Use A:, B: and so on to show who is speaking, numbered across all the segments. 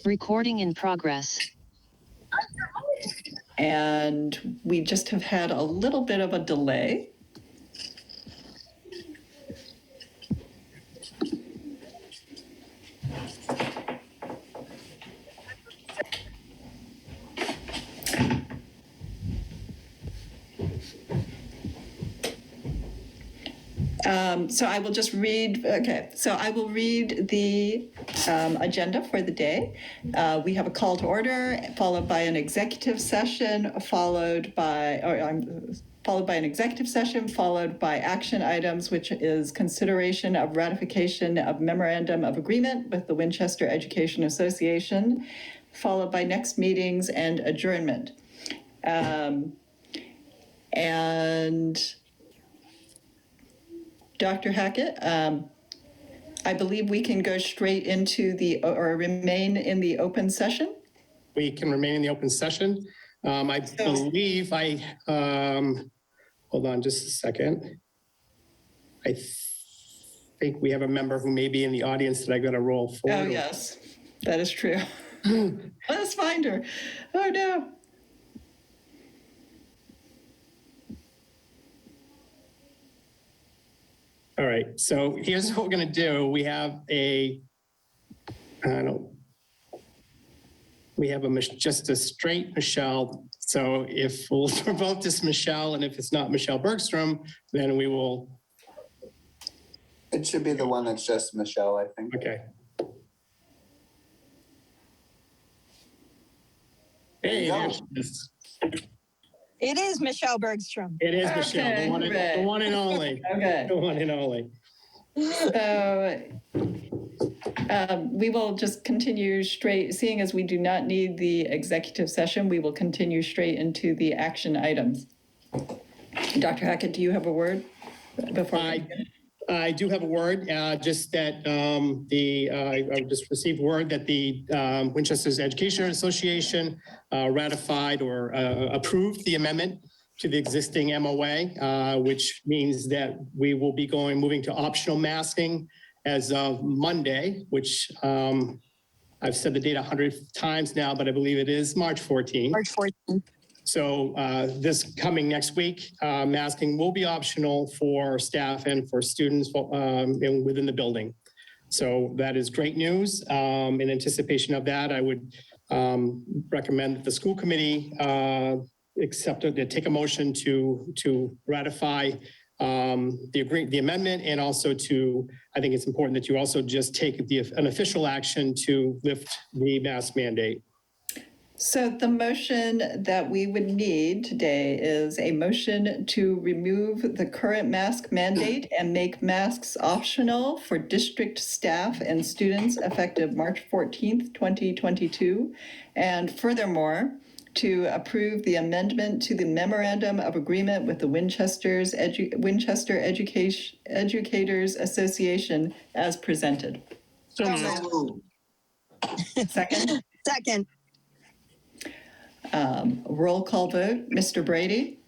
A: Recording in progress.
B: And we just have had a little bit of a delay. So I will just read, okay, so I will read the agenda for the day. We have a call to order, followed by an executive session, followed by an executive session, followed by action items, which is consideration of ratification of memorandum of agreement with the Winchester Education Association, followed by next meetings and adjournment. And Dr. Hackett, I believe we can go straight into or remain in the open session.
C: We can remain in the open session. I believe hold on just a second. I think we have a member who may be in the audience that I got to roll forward.
B: Oh, yes, that is true. Let's find her. Oh, no.
C: All right, so here's what we're going to do. We have just a straight Michelle. So if we'll vote this Michelle, and if it's not Michelle Bergstrom, then we will.
D: It should be the one that's just Michelle, I think.
C: Okay. Hey, there she is.
E: It is Michelle Bergstrom.
C: It is Michelle,
B: Okay,
C: the one and only.
B: Okay.
C: The one and only.
B: So we will just continue straight, seeing as we do not need the executive session, we will continue straight into the action items. Dr. Hackett, do you have a word before
C: I do have a word, just that I just received word that the Winchester's Education Association ratified or approved the amendment to the existing MOA, which means that we will be moving to optional masking as of Monday, which I've said the date 100 times now, but I believe it is March 14th.
E: March 14th.
C: So this coming next week, masking will be optional for staff and for students within the building. So that is great news. In anticipation of that, I would recommend that the school committee take a motion to ratify the amendment, and also I think it's important that you also just take an official action to lift the mask mandate.
B: So the motion that we would need today is a motion to remove the current mask mandate and make masks optional for district staff and students effective March 14th, 2022. And furthermore, to approve the amendment to the memorandum of agreement with the Winchester Educators Association as presented.
D: So
B: Second?
E: Second.
B: Roll call vote. Mr. Brady?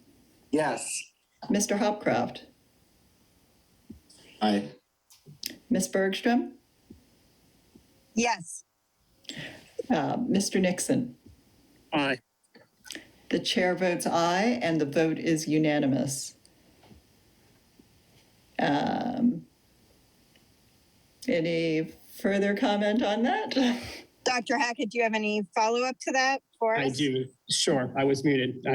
D: yes.
B: Mr. Hopcroft?
D: Aye.
B: Ms. Bergstrom?
E: Yes.
B: Mr. Nixon?
C: Aye.
B: The chair votes aye, and the vote is unanimous. Any further comment on that?
E: Dr. Hackett, do you have any follow-up to that for us?
C: I do. Sure. I was muted.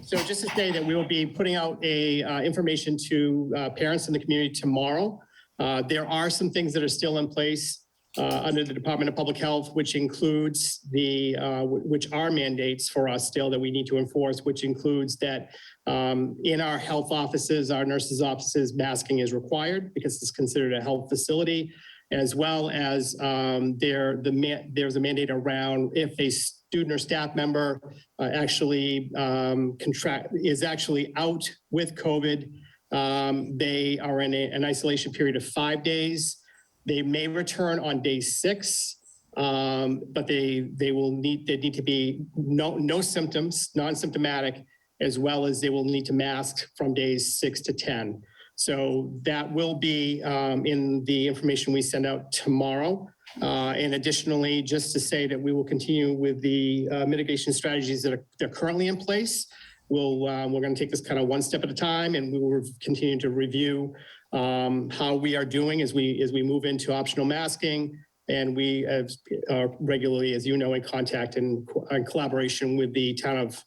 C: So just to say that we will be putting out information to parents in the community tomorrow. There are some things that are still in place under the Department of Public Health, which includes which are mandates for us still that we need to enforce, which includes that in our health offices, our nurses' offices, masking is required because it's considered a health facility, as well as there's a mandate around if a student or staff member is actually out with COVID, they are in an isolation period of 5 days. They may return on day 6, but they need to be no symptoms, non-symptomatic, as well as they will need to mask from days 6 to 10. So that will be in the information we send out tomorrow. And additionally, just to say that we will continue with the mitigation strategies that are currently in place. We're going to take this kind of one step at a time, and we will continue to review how we are doing as we move into optional masking. And we are regularly, as you know, in contact and in collaboration with the town of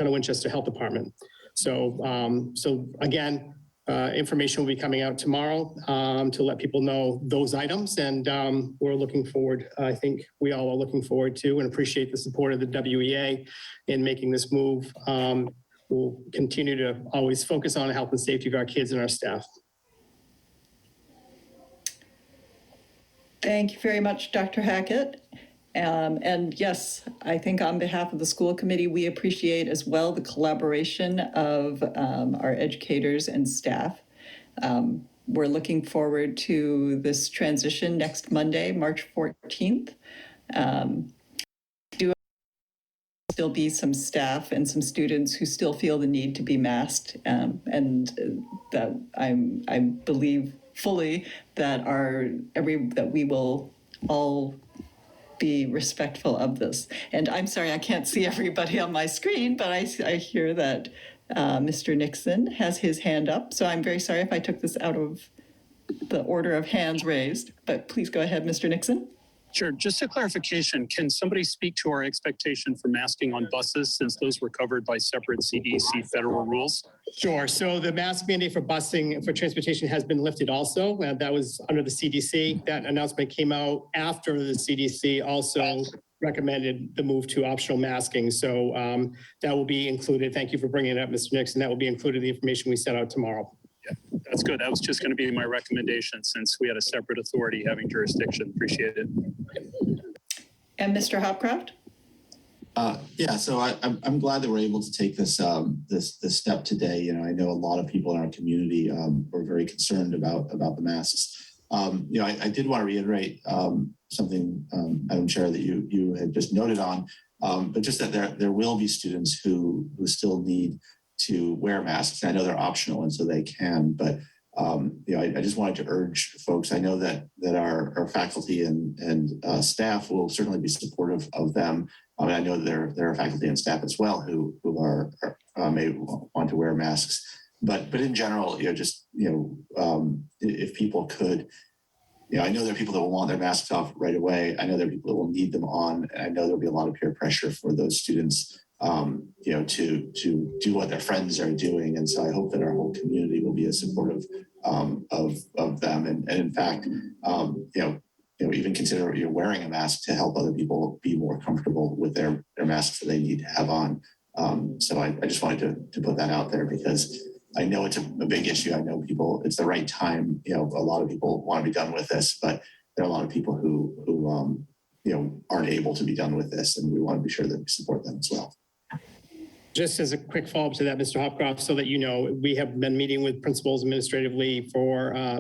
C: Winchester Health Department. So again, information will be coming out tomorrow to let people know those items. And we're looking forward, I think we all are looking forward to and appreciate the support of the WEA in making this move. We'll continue to always focus on the health and safety of our kids and our staff.
B: Thank you very much, Dr. Hackett. And yes, I think on behalf of the school committee, we appreciate as well the collaboration of our educators and staff. We're looking forward to this transition next Monday, March 14th. Still be some staff and some students who still feel the need to be masked, and that I believe fully that that we will all be respectful of this. And I'm sorry, I can't see everybody on my screen, but I hear that Mr. Nixon has his hand up. So I'm very sorry if I took this out of the order of hands raised, but please go ahead, Mr. Nixon.
A: Sure. Just a clarification. Can somebody speak to our expectation for masking on buses, since those were covered by separate CDC federal rules?
C: Sure. So the mask mandate for busing for transportation has been lifted also. That was under the CDC. That announcement came out after the CDC also recommended the move to optional masking. So that will be included. Thank you for bringing it up, Mr. Nixon. That will be included in the information we sent out tomorrow.
A: Yeah, that's good. That was just going to be my recommendation, since we had a separate authority having jurisdiction. Appreciate it.
B: And Mr. Hopcroft?
F: Yeah, so I'm glad that we're able to take this this step today. You know, I know a lot of people in our community were very concerned about the masks. You know, I did want to reiterate something, Madam Chair, that you had just noted on, but just that there will be students who still need to wear masks. I know they're optional, and so they can, but you know, I just wanted to urge folks. I know that our faculty and staff will certainly be supportive of them. I know that there are faculty and staff as well who are may want to wear masks, but in general, you know, just if people could. You know, I know there are people that will want their masks off right away. I know there are people that will need them on, and I know there'll be a lot of peer pressure for those students, you know, to do what their friends are doing. And so I hope that our whole community will be as supportive of them. And in fact, you know, even consider wearing a mask to help other people be more comfortable with their masks that they need to have on. So I just wanted to put that out there, because I know it's a big issue. I know it's the right time. You know, a lot of people want to be done with this, but there are a lot of people who you know, aren't able to be done with this, and we want to be sure that we support them as well.
C: Just as a quick follow-up to that, Mr. Hopcroft, so that you know, we have been meeting with principals administratively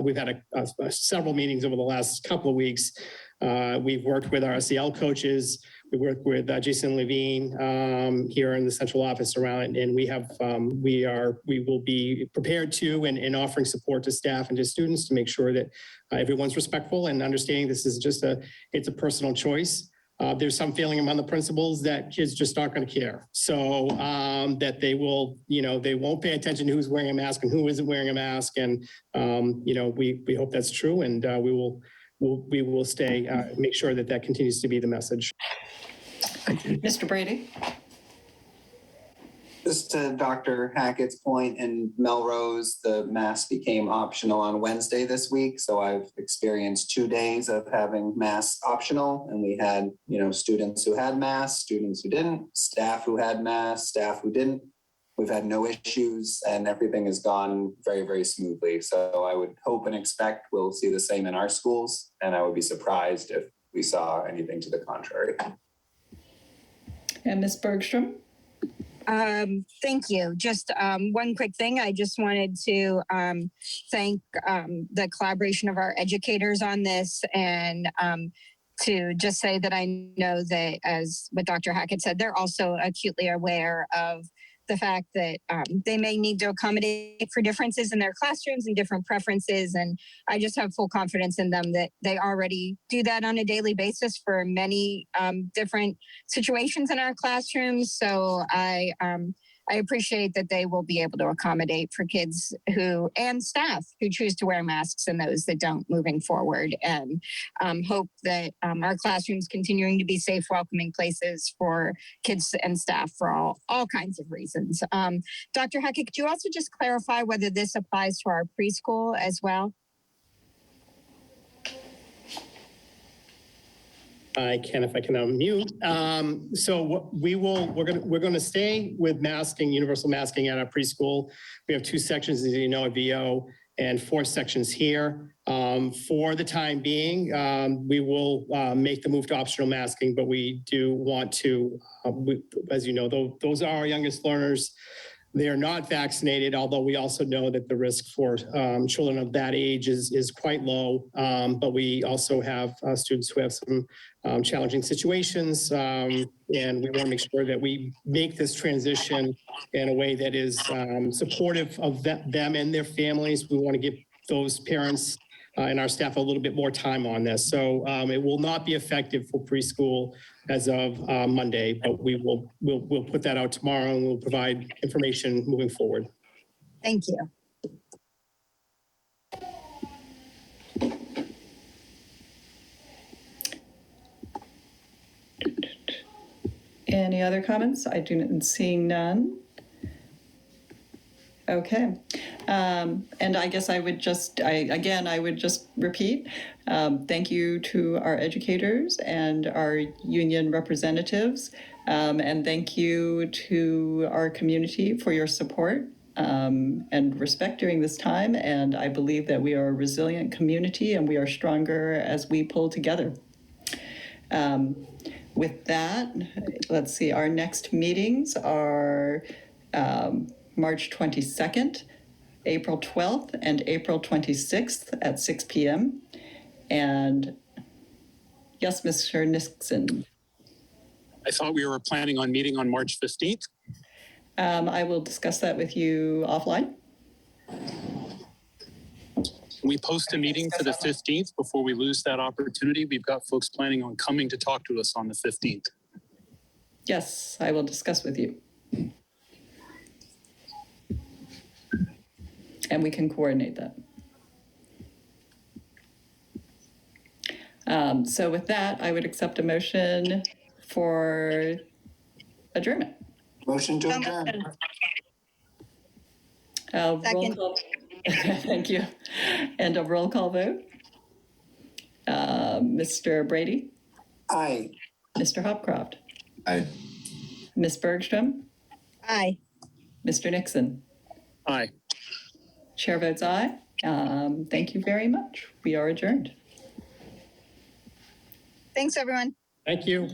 C: we've had several meetings over the last couple of weeks. We've worked with our SEL coaches. We worked with Jason Levine here in the central office around it, and we will be prepared to and offering support to staff and to students to make sure that everyone's respectful and understanding this is just it's a personal choice. There's some feeling among the principals that kids just aren't going to care. So that they will, you know, they won't pay attention to who's wearing a mask and who isn't wearing a mask. And, you know, we hope that's true. And we will make sure that continues to be the message.
F: Thank you.
B: Mr. Brady?
D: Just to Dr. Hackett's point, in Melrose, the mask became optional on Wednesday this week. So I've experienced 2 days of having masks optional, and we had, you know, students who had masks, students who didn't, staff who had masks, staff who didn't. We've had no issues, and everything has gone very, very smoothly. So I would hope and expect we'll see the same in our schools, and I would be surprised if we saw anything to the contrary.
B: And Ms. Bergstrom?
E: Thank you. Just one quick thing. I just wanted to thank the collaboration of our educators on this, and to just say that I know that, as what Dr. Hackett said, they're also acutely aware of the fact that they may need to accommodate for differences in their classrooms and different preferences. And I just have full confidence in them that they already do that on a daily basis for many different situations in our classrooms. So I appreciate that they will be able to accommodate for kids who and staff who choose to wear masks and those that don't moving forward, and hope that our classrooms continuing to be safe, welcoming places for kids and staff for all kinds of reasons. Dr. Hackett, could you also just clarify whether this applies to our preschool as well?
C: I can, if I can unmute. So we're going to stay with masking, universal masking at our preschool. We have 2 sections, as you know, a VO and 4 sections here. For the time being, we will make the move to optional masking, but we do want to, as you know, those are our youngest learners. They are not vaccinated, although we also know that the risk for children of that age is quite low. But we also have students who have some challenging situations, and we want to make sure that we make this transition in a way that is supportive of them and their families. We want to give those parents and our staff a little bit more time on this. So it will not be effective for preschool as of Monday, but we'll put that out tomorrow and we'll provide information moving forward.
E: Thank you.
B: Any other comments? I do not see none. Okay. And I guess I would just repeat, thank you to our educators and our union representatives. And thank you to our community for your support and respect during this time. And I believe that we are a resilient community and we are stronger as we pull together. With that, let's see, our next meetings are March 22nd, April 12th, and April 26th at 6 p.m. And yes, Mr. Nixon.
A: I thought we were planning on meeting on March 15th.
B: I will discuss that with you offline.
A: Can we post a meeting for the 15th before we lose that opportunity? We've got folks planning on coming to talk to us on the 15th.
B: Yes, I will discuss with you. And we can coordinate that. So with that, I would accept a motion for adjournment.
D: Motion to adjourn.
B: Roll
E: Second.
B: call. Thank you. And a roll call vote. Mr. Brady,
D: Aye.
B: Mr. Hopcroft,
F: Aye.
B: Ms. Bergstrom,
E: Aye.
B: Mr. Nixon.
A: Aye.
B: Chair votes aye. Thank you very much. We are adjourned.
E: Thanks, everyone.
C: Thank you.